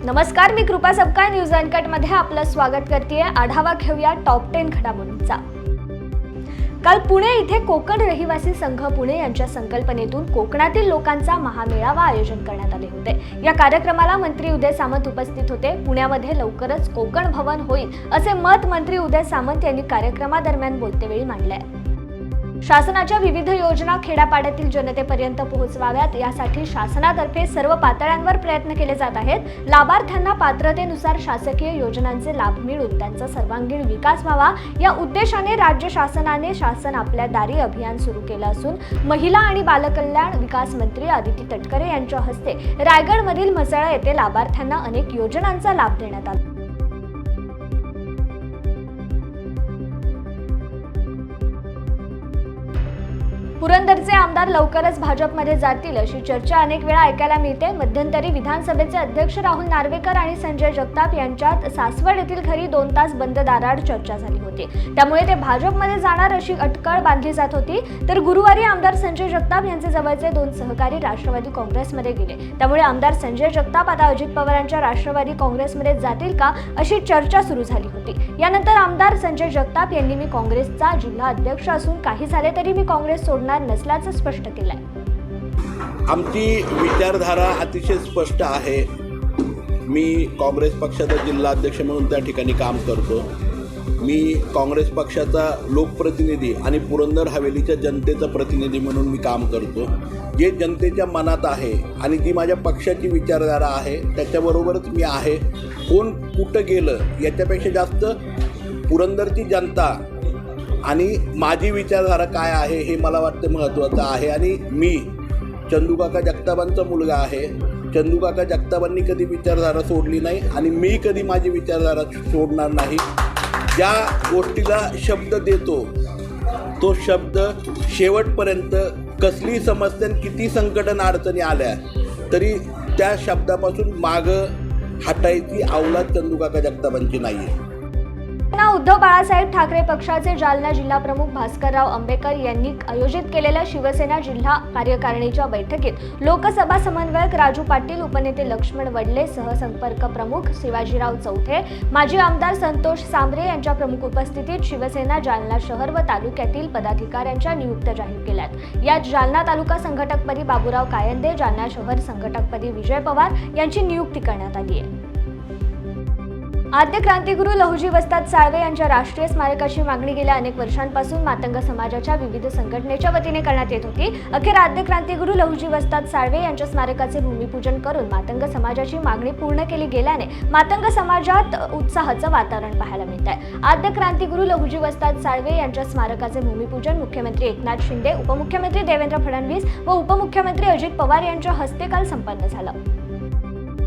नमस्कार, मी कृपा सबकाय news uncut मध्ये आपलं स्वागत करतेय। आढावा घेऊया टॉप 10 घडामोडींचा। काल पुणे इथे कोकण रहिवासी संघ पुणे यांच्या संकल्पनेतून कोकणातील लोकांचा महामेळावा आयोजन करण्यात आले होते। या कार्यक्रमाला मंत्री उदय सामंत उपस्थित होते। पुण्यामध्ये लवकरच कोकण भवन होईल असे मत मंत्री उदय सामंत यांनी कार्यक्रमादरम्यान बोलतेवेळी मांडले। शासनाच्या विविध योजना खेड्यापाड्यातील जनतेपर्यंत पोहोचवाव्यात यासाठी शासनातर्फे सर्व पातळ्यांवर प्रयत्न केले जात आहेत। लाभार्थ्यांना पात्रतेनुसार शासकीय योजनांचे लाभ मिळून त्यांचा सर्वांगीण विकास व्हावा या उद्देशाने राज्य शासनाने शासन आपल्या दारी अभियान सुरू केलं असून महिला आणि बालकल्याण विकास मंत्री आदिती तटकरे यांच्या हस्ते रायगडमधील म्हसळा येथे लाभार्थ्यांना अनेक योजनांचा लाभ देण्यात आला। पुरंदरचे आमदार लवकरच भाजपमध्ये जातील अशी चर्चा अनेक वेळा ऐकायला मिळते। मध्यंतरी विधानसभेचे अध्यक्ष राहुल नार्वेकर आणि संजय जगताप यांच्यात सासवड येथील घरी 2 तास बंद दाराआड चर्चा झाली होती। त्यामुळे ते भाजपमध्ये जाणार अशी अटकळ बांधली जात होती। तर गुरुवारी आमदार संजय जगताप यांचे जवळचे 2 सहकारी राष्ट्रवादी काँग्रेसमध्ये गेले। त्यामुळे आमदार संजय जगताप आता अजित पवारांच्या राष्ट्रवादी काँग्रेसमध्ये जातील का अशी चर्चा सुरू झाली होती। यानंतर आमदार संजय जगताप यांनी मी काँग्रेसचा जिल्हा अध्यक्ष असून काही झाले तरी मी काँग्रेस सोडणार नसल्याचं स्पष्ट केलंय। आमची विचारधारा अतिशय स्पष्ट आहे। मी काँग्रेस पक्षाचा जिल्हा अध्यक्ष म्हणून त्या ठिकाणी काम करतो। मी काँग्रेस पक्षाचा लोकप्रतिनिधी आणि पुरंदर हवेलीच्या जनतेचा प्रतिनिधी म्हणून मी काम करतो। जे जनतेच्या मनात आहे आणि जी माझ्या पक्षाची विचारधारा आहे त्याच्याबरोबरच मी आहे। कोण कुठं गेलं याच्यापेक्षा जास्त पुरंदरची जनता आणि माझी विचारधारा काय आहे हे मला वाटतं महत्त्वाचं आहे। आणि मी चंदूकाका जगतापांचा मुलगा आहे। चंदूकाका जगतापांनी कधी विचारधारा सोडली नाही आणि मी कधी माझी विचारधारा सोडणार नाही। ज्या गोष्टीला शब्द देतो तो शब्द शेवटपर्यंत कसली समस्या किती संकटन अडचणी आल्या तरी त्या शब्दापासून मागं हटायची अवलाद चंदूकाका जगतापांची नाही आहे। उद्धव बाळासाहेब ठाकरे पक्षाचे जालना जिल्हा प्रमुख भास्करराव आंबेकर यांनी आयोजित केलेल्या शिवसेना जिल्हा कार्यकारिणीच्या बैठकीत लोकसभा समन्वयक राजू पाटील, उपनेते लक्ष्मण वडले, सहसंपर्क प्रमुख शिवाजीराव चौथे, माजी आमदार संतोष सांबरे यांच्या प्रमुख उपस्थितीत शिवसेना जालना शहर व तालुक्यातील पदाधिकाऱ्यांच्या नियुक्त्या जाहीर केल्यात। यात जालना तालुका संघटकपदी बाबूराव कायंदे, जालना शहर संघटकपदी विजय पवार यांची नियुक्ती करण्यात आली आहे। आद्य क्रांतिगुरू लहुजी वस्ताद साळवे यांच्या राष्ट्रीय स्मारकाची मागणी गेल्या अनेक वर्षांपासून मातंग समाजाच्या विविध संघटनेच्या वतीने करण्यात येत होती। अखेर आद्य क्रांतिगुरू लहुजी वस्ताद साळवे यांच्या स्मारकाचे भूमिपूजन करून मातंग समाजाची मागणी पूर्ण केली गेल्याने मातंग समाजात उत्साहाचं वातावरण पाहायला मिळत आहे। आद्य क्रांतिगुरू लहुजी वस्ताद साळवे यांच्या स्मारकाचे भूमिपूजन मुख्यमंत्री एकनाथ शिंदे, उपमुख्यमंत्री देवेंद्र फडणवीस व उपमुख्यमंत्री अजित पवार यांच्या हस्ते काल संपन्न झालं।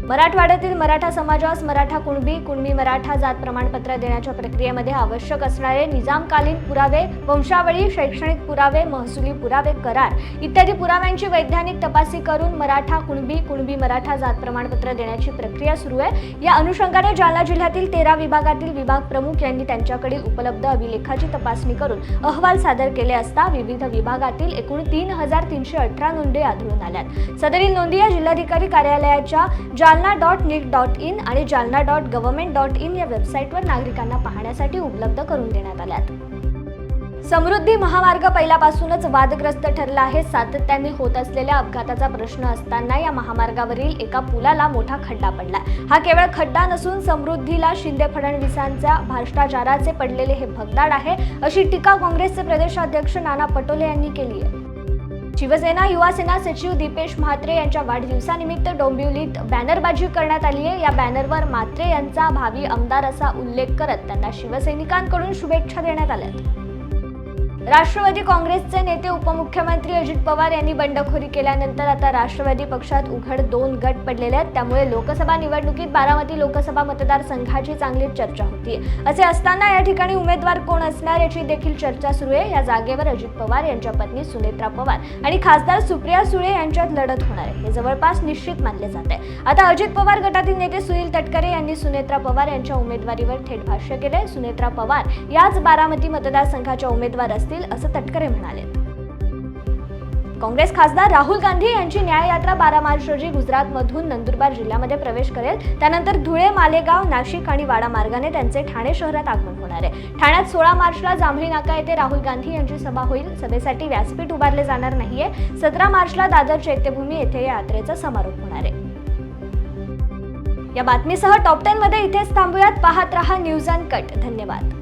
मराठवाड्यातील मराठा समाजास मराठा कुणबी मराठा जात प्रमाणपत्र देण्याच्या प्रक्रियेमध्ये आवश्यक असणारे निजामकालीन पुरावे, वंशावळी, शैक्षणिक पुरावे, महसुली पुरावे, करार इत्यादी पुराव्यांची वैज्ञानिक तपासणी करून मराठा कुणबी मराठा जात प्रमाणपत्र देण्याची प्रक्रिया सुरू आहे। या अनुषंगाने जालना जिल्ह्यातील 13 विभागातील विभाग प्रमुख यांनी त्यांच्याकडील उपलब्ध अभिलेखाची तपासणी करून अहवाल सादर केले असता विविध विभागातील एकूण 3,318 नोंदी आढळून आल्यात। सदरील नोंदी या जिल्हाधिकारी कार्यालयाच्या jalna.nic.in आणि jalna.government.in या वेबसाईटवर नागरिकांना पाहण्यासाठी उपलब्ध करून देण्यात आल्यात। समृद्धी महामार्ग पहिल्यापासूनच वादग्रस्त ठरला आहे। सातत्याने होत असलेल्या अपघाताचा प्रश्न असताना या महामार्गावरील एका पुलाला मोठा खड्डा पडला। हा केवळ खड्डा नसून समृद्धीला शिंदे फडणवीसांच्या भ्रष्टाचाराचे पडलेले हे भगदाड आहे अशी टीका काँग्रेसचे प्रदेशाध्यक्ष नाना पटोले यांनी केली आहे। शिवसेना युवा सेना सचिव दीपेश म्हात्रे यांच्या वाढदिवसानिमित्त डोंबिवलीत बॅनरबाजी करण्यात आली आहे। या बॅनरवर म्हात्रे यांचा भावी आमदार असा उल्लेख करत त्यांना शिवसैनिकांकडून शुभेच्छा देण्यात आल्या। राष्ट्रवादी काँग्रेसचे नेते उपमुख्यमंत्री अजित पवार यांनी बंडखोरी केल्यानंतर आता राष्ट्रवादी पक्षात उघड 2 गट पडलेले आहेत। त्यामुळे लोकसभा निवडणुकीत बारामती लोकसभा मतदारसंघाची चांगली चर्चा होती। असे असताना या ठिकाणी उमेदवार कोण असणार याची देखील चर्चा सुरू आहे। या जागेवर अजित पवार यांच्या पत्नी सुनेत्रा पवार आणि खासदार सुप्रिया सुळे यांच्यात लढत होणार आहे हे जवळपास निश्चित मानले जाते। आता अजित पवार गटातील नेते सुनील तटकरे यांनी सुनेत्रा पवार यांच्या उमेदवारीवर थेट भाष्य केले। सुनेत्रा पवार याच बारामती मतदारसंघाच्या उमेदवार असतील असं तटकरे म्हणाले। काँग्रेस खासदार राहुल गांधी यांची न्याय यात्रा 12 मार्च रोजी गुजरातमधून नंदुरबार जिल्ह्यामध्ये प्रवेश करेल. त्यानंतर धुळे, मालेगाव, नाशिक आणि वाडा मार्गाने त्यांचे ठाणे शहरात आगमन होणार आहे. ठाण्यात 16 मार्चला जांभळी नाका येथे राहुल गांधी यांची सभा होईल. सभेसाठी व्यासपीठ उभारले जाणार नाहीये. 17 मार्चला दादर चैत्यभूमी येथे या यात्रेचा समारोप होणार आहे. या बातमीसह टॉप 10 मध्ये इथेच थांबूयात. पाहत रहा न्यूज अनकट. धन्यवाद.